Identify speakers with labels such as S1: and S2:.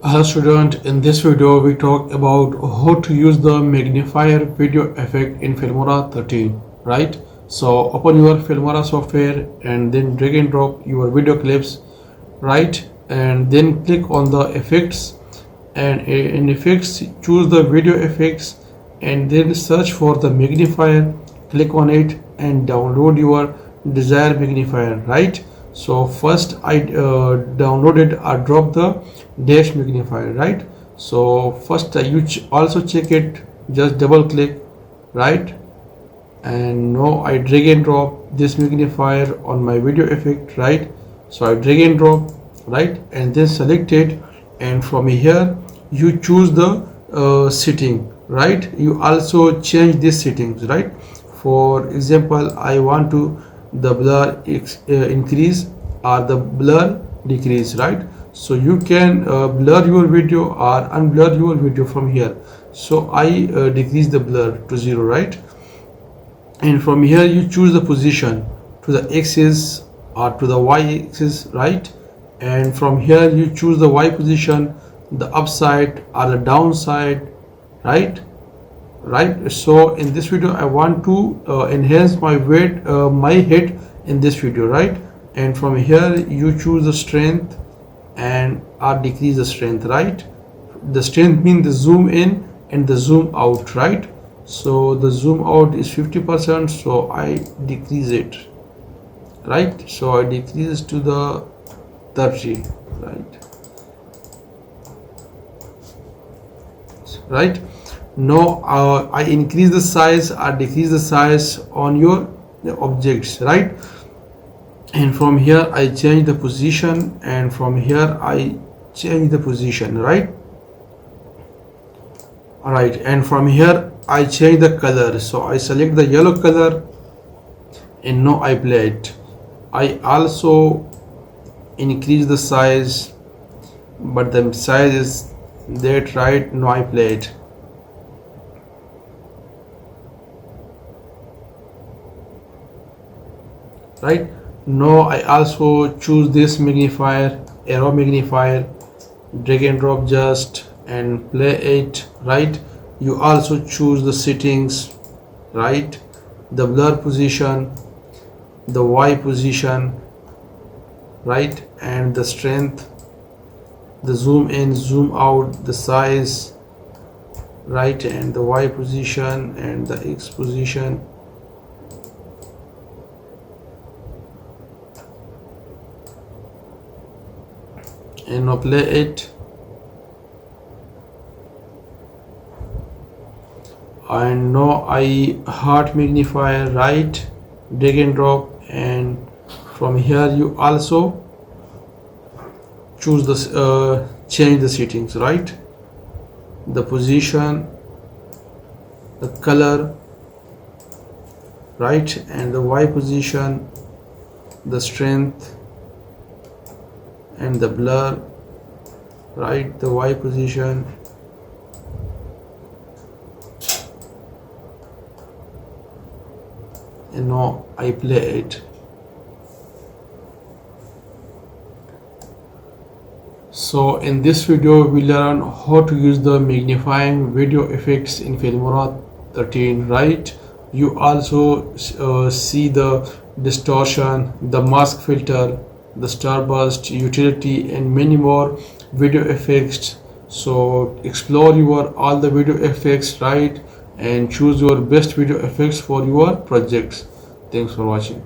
S1: Hello student, in this video we talk about how to use the magnifier video effect in Filmora 13, right? So open your Filmora software and then drag and drop your video clips, right? And then click on the effects, and in effects choose the video effects and then search for the magnifier, click on it and download your desired magnifier, right? So first I downloaded or dropped the dash magnifier, right? So first you also check it, just double click, right? And now I drag and drop this magnifier on my video effect, right? So I drag and drop, right, and then select it, and from here you choose the setting, right? You also change these settings, right? For example, I want to the blur increase or the blur decrease, right? So you can blur your video or unblur your video from here. So I decrease the blur to 0, right? And from here you choose the position to the axis or to the y axis, right? And from here you choose the y position, the upside or the downside, right? So in this video I want to enhance my weight, my head in this video, right? And from here you choose the strength and or decrease the strength, right? The strength means the zoom in and the zoom out, right? So the zoom out is 50%, so I decrease it, right? So I decrease to the 30, right? Now I increase the size or decrease the size on your objects, right? And from here I change the position, and from here I change the position, right? All right, and from here I change the color, so I select the yellow color and now I play it. I also increase the size, but the size is that, right? Now I play it. Right, now I also choose this magnifier, arrow magnifier, drag and drop just and play it, right? You also choose the settings, right? The blur position, the y position, right? And the strength, the zoom in, zoom out, the size, right? And the y position and the x position. And now play it. And now I heart magnifier, right? Drag and drop, and from here you also choose this change the settings, right? The position, the color, right? And the y position, the strength and the blur, right? The y position, and now I play it. So in this video we learn how to use the magnifying video effects in Filmora 13, right? You also see the distortion, the mask filter, the starburst utility, and many more video effects. So explore your all the video effects, right, and choose your best video effects for your projects. Thanks for watching.